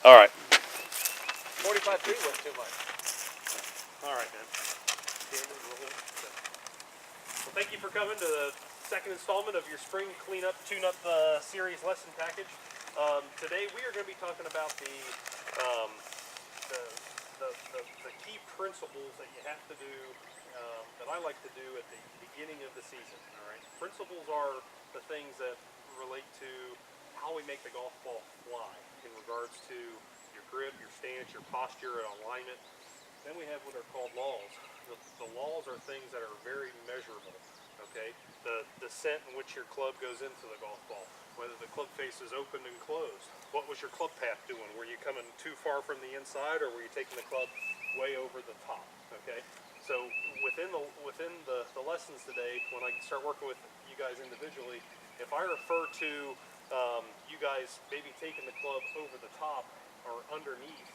All right. 45 feet was too much. All right, man. Well, thank you for coming to the second installment of your spring cleanup tune-up series lesson package. Today we are going to be talking about the key principles that you have to do, that I like to do at the beginning of the season. All right. Principles are the things that relate to how we make the golf ball fly in regards to your grip, your stance, your posture, and alignment. Then we have what are called laws. The laws are things that are very measurable. Okay, the descent in which your club goes into the golf ball, whether the club face is open and closed. What was your club path doing? Were you coming too far from the inside, or were you taking the club way over the top? Okay, so within the lessons today, when I start working with you guys individually, if I refer to you guys maybe taking the club over the top or underneath,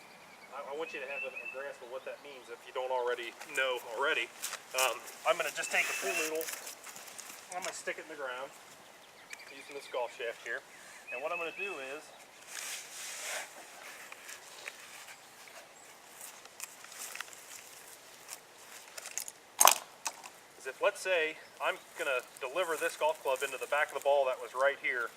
I want you to have a grasp of what that means if you don't already know already. I'm going to just take a pool noodle. I'm going to stick it in the ground using this golf shaft here. And what I'm going to do is if, let's say, I'm going to deliver this golf club into the back of the ball that was right here.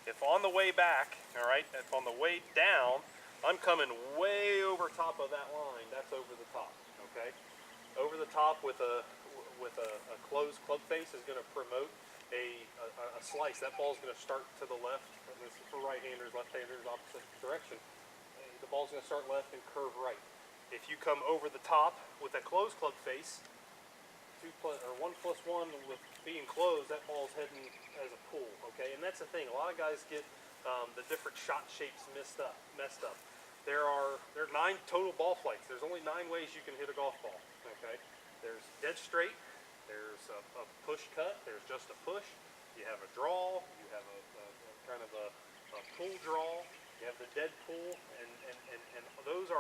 If on the way back, all right, if on the way down, I'm coming way over top of that line, that's over the top, okay? Over the top with a closed club face is going to promote a slice. That ball is going to start to the left, and this is for right-handers, left-handers, opposite direction. The ball's going to start left and curve right. If you come over the top with a closed club face, 1 plus 1 with being closed, that ball's heading as a pool, okay? And that's the thing. A lot of guys get the different shot shapes messed up. There are 9 total ball flights. There's only 9 ways you can hit a golf ball, okay? There's dead straight. There's a push cut. There's just a push. You have a draw. You have a kind of a pull draw. You have the dead pull, and those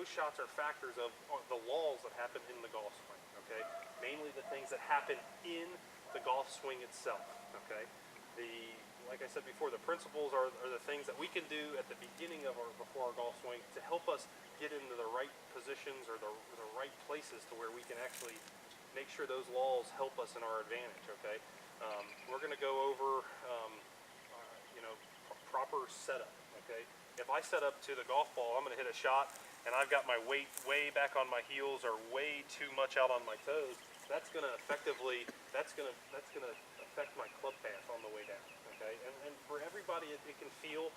shots are factors of the laws that happen in the golf swing, okay? Mainly the things that happen in the golf swing itself, okay? Like I said before, the principles are the things that we can do at the beginning of before our golf swing to help us get into the right positions or the right places to where we can actually make sure those laws help us in our advantage, okay? We're going to go over, proper setup, okay? If I set up to the golf ball, I'm going to hit a shot, and I've got my weight way back on my heels or way too much out on my toes. That's going to affect my club path on the way down. Okay, and for everybody, it can be a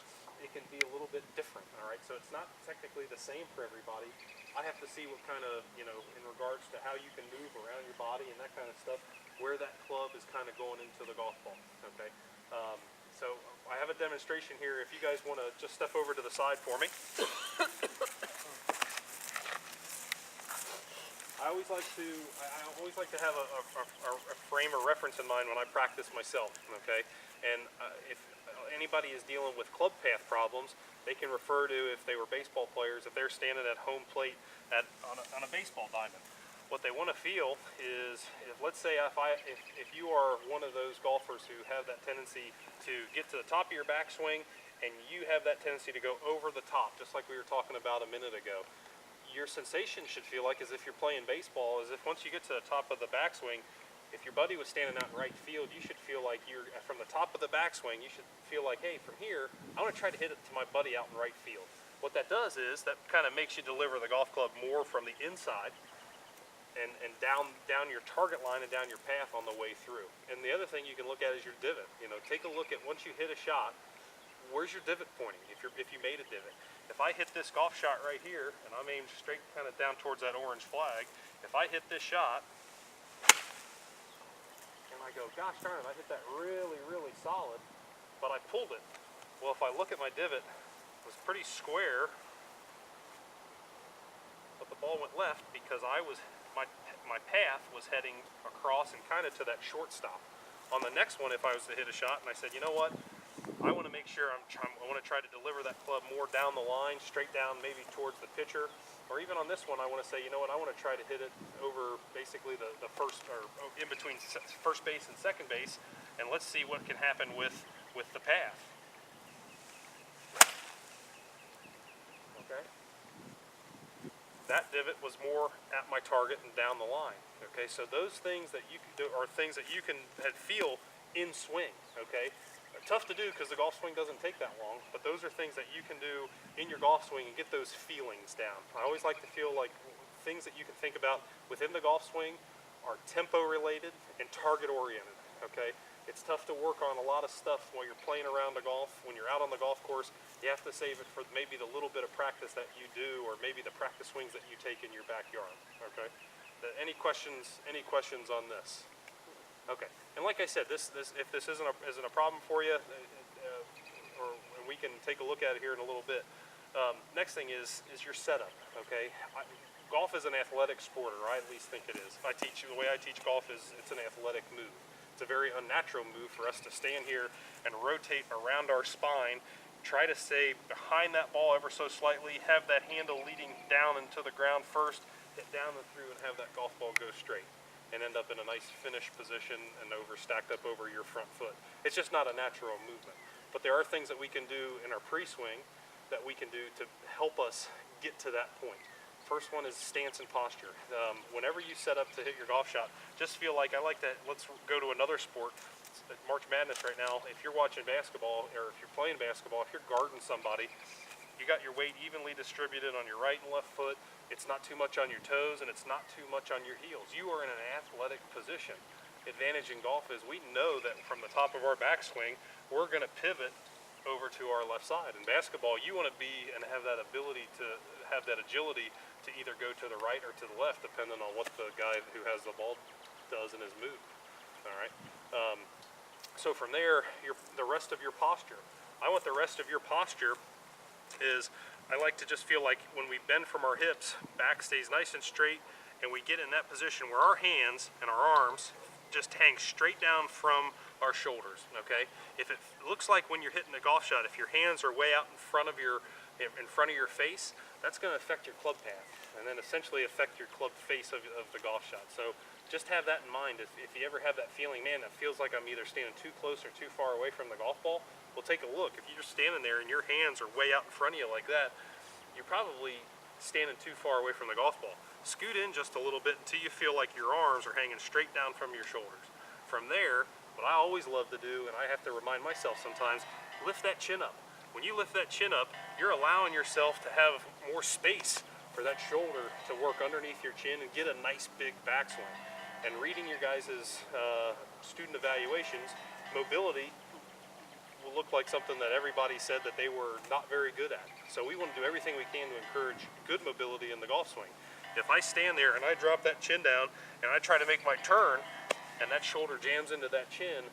little bit different. All right, so it's not technically the same for everybody. I have to see what kind of, in regards to how you can move around your body and that kind of stuff, where that club is kind of going into the golf ball. Okay, so I have a demonstration here. If you guys want to just step over to the side for me. I always like to have a frame of reference in mind when I practice myself, okay? And if anybody is dealing with club path problems, they can refer to, if they were baseball players, if they're standing at home plate on a baseball diamond. What they want to feel is, let's say if you are one of those golfers who have that tendency to get to the top of your backswing, and you have that tendency to go over the top, just like we were talking about a minute ago, your sensation should feel like as if you're playing baseball, as if once you get to the top of the backswing, if your buddy was standing out in right field, you should feel like you're from the top of the backswing, you should feel like, hey, from here, I want to try to hit it to my buddy out in right field. What that does is that kind of makes you deliver the golf club more from the inside and down your target line and down your path on the way through. And the other thing you can look at is your divot. Take a look at, once you hit a shot, where's your divot pointing if you made a divot. If I hit this golf shot right here, and I'm aimed straight kind of down towards that orange flag, if I hit this shot, and I go, gosh darn it, I hit that really, really solid, but I pulled it. Well, if I look at my divot, it was pretty square, but the ball went left because my path was heading across and kind of to that shortstop. On the next one, if I was to hit a shot, and I said, you know what, I want to make sure I want to try to deliver that club more down the line, straight down maybe towards the pitcher. Or even on this one, I want to say, you know what, I want to try to hit it over basically the first, or in between first base and second base, and let's see what can happen with the path. That divot was more at my target and down the line. Okay, so those things that you can do are things that you can feel in swing. Okay, they're tough to do because the golf swing doesn't take that long, but those are things that you can do in your golf swing and get those feelings down. I always like to feel like things that you can think about within the golf swing are tempo related and target oriented. Okay, it's tough to work on a lot of stuff while you're playing around the golf. When you're out on the golf course, you have to save it for maybe the little bit of practice that you do, or maybe the practice swings that you take in your backyard. Okay, any questions? Any questions on this? Okay, and like I said, this if this isn't a problem for you, or we can take a look at it here in a little bit. Next thing is your setup. Okay, golf is an athletic sport, or I at least think it is. The way I teach golf is it's an athletic move. It's a very unnatural move for us to stand here and rotate around our spine, try to stay behind that ball ever so slightly, have that handle leading down into the ground first, hit down and through, and have that golf ball go straight and end up in a nice finished position and stacked up over your front foot. It's just not a natural movement. But there are things that we can do in our pre-swing that we can do to help us get to that point. First one is stance and posture. Whenever you set up to hit your golf shot, just feel like, let's go to another sport. It's March Madness right now. If you're watching basketball, or if you're playing basketball, if you're guarding somebody, you got your weight evenly distributed on your right and left foot. It's not too much on your toes, and it's not too much on your heels. You are in an athletic position. Advantage in golf is we know that from the top of our backswing, we're going to pivot over to our left side. In basketball, you want to be and have that ability to have that agility to either go to the right or to the left, depending on what the guy who has the ball does in his move. All right. So from there, the rest of your posture. I want the rest of your posture is, I like to just feel like when we bend from our hips, back stays nice and straight, and we get in that position where our hands and our arms just hang straight down from our shoulders. Okay. If it looks like when you're hitting a golf shot, if your hands are way out in front of your face, that's going to affect your club path, and then essentially affect your club face of the golf shot. So just have that in mind. If you ever have that feeling, man, that feels like I'm either standing too close or too far away from the golf ball, well, take a look. If you're just standing there and your hands are way out in front of you like that, you're probably standing too far away from the golf ball. Scoot in just a little bit until you feel like your arms are hanging straight down from your shoulders. From there, what I always love to do, and I have to remind myself sometimes, lift that chin up. When you lift that chin up, you're allowing yourself to have more space for that shoulder to work underneath your chin and get a nice big backswing. And reading your guys' student evaluations, mobility will look like something that everybody said that they were not very good at. So we want to do everything we can to encourage good mobility in the golf swing. If I stand there and I drop that chin down and I try to make my turn and that shoulder jams into that chin,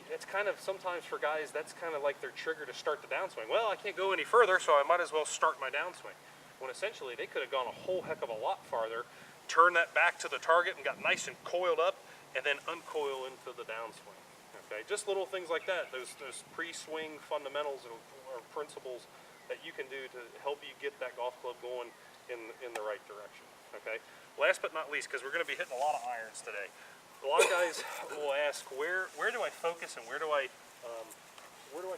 it's kind of, sometimes for guys, that's kind of like their trigger to start the downswing. Well, I can't go any further, so I might as well start my downswing. When essentially they could have gone a whole heck of a lot farther, turned that back to the target and got nice and coiled up, and then uncoil into the downswing. Okay, just little things like that, those pre-swing fundamentals or principles that you can do to help you get that golf club going in the right direction. Okay, last but not least, because we're going to be hitting a lot of irons today. A lot of guys will ask, where do I focus and where do I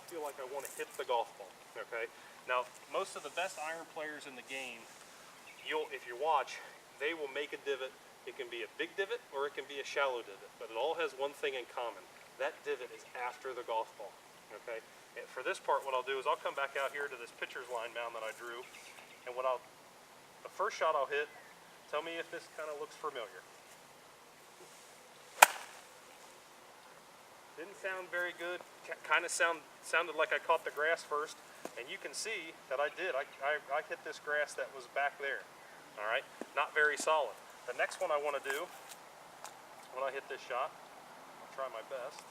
feel like I want to hit the golf ball? Okay. Now, most of the best iron players in the game, if you watch, they will make a divot. It can be a big divot or it can be a shallow divot, but it all has one thing in common. That divot is after the golf ball. Okay. And for this part, what I'll do is I'll come back out here to this pitcher's line mound that I drew, and the first shot I'll hit, tell me if this kind of looks familiar. Didn't sound very good. Kind of sounded like I caught the grass first, and you can see that I did. I hit this grass that was back there. All right, not very solid. The next one I want to do when I hit this shot, I'll try my best.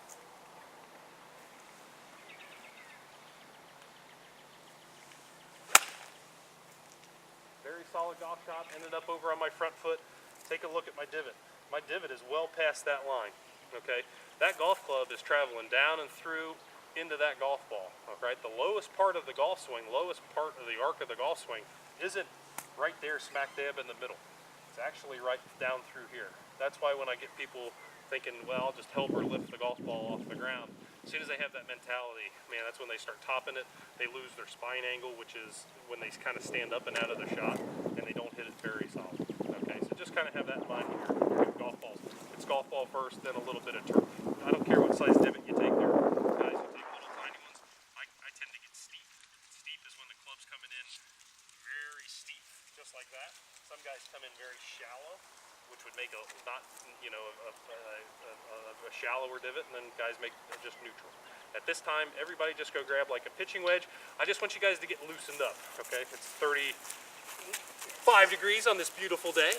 Very solid golf shot. Ended up over on my front foot. Take a look at my divot. My divot is well past that line. Okay, that golf club is traveling down and through into that golf ball. Okay, the lowest part of the golf swing, lowest part of the arc of the golf swing, isn't right there smack dab in the middle. It's actually right down through here. That's why when I get people thinking, well, I'll just help her lift the golf ball off the ground, As soon as they have that mentality, man, that's when they start topping it. They lose their spine angle, which is when they kind of stand up and out of the shot, and they don't hit it very solid. Okay, so just kind of have that in mind when you're golf balls. It's golf ball first, then a little bit of turf. I don't care what size divot you take there. Guys who take little tiny ones, I tend to get steep. Steep is when the club's coming in very steep, just like that. Some guys come in very shallow, which would make a not, you know, a shallower divot, and then guys make just neutral. At this time, everybody just go grab like a pitching wedge. I just want you guys to get loosened up, okay? It's 35 degrees on this beautiful day.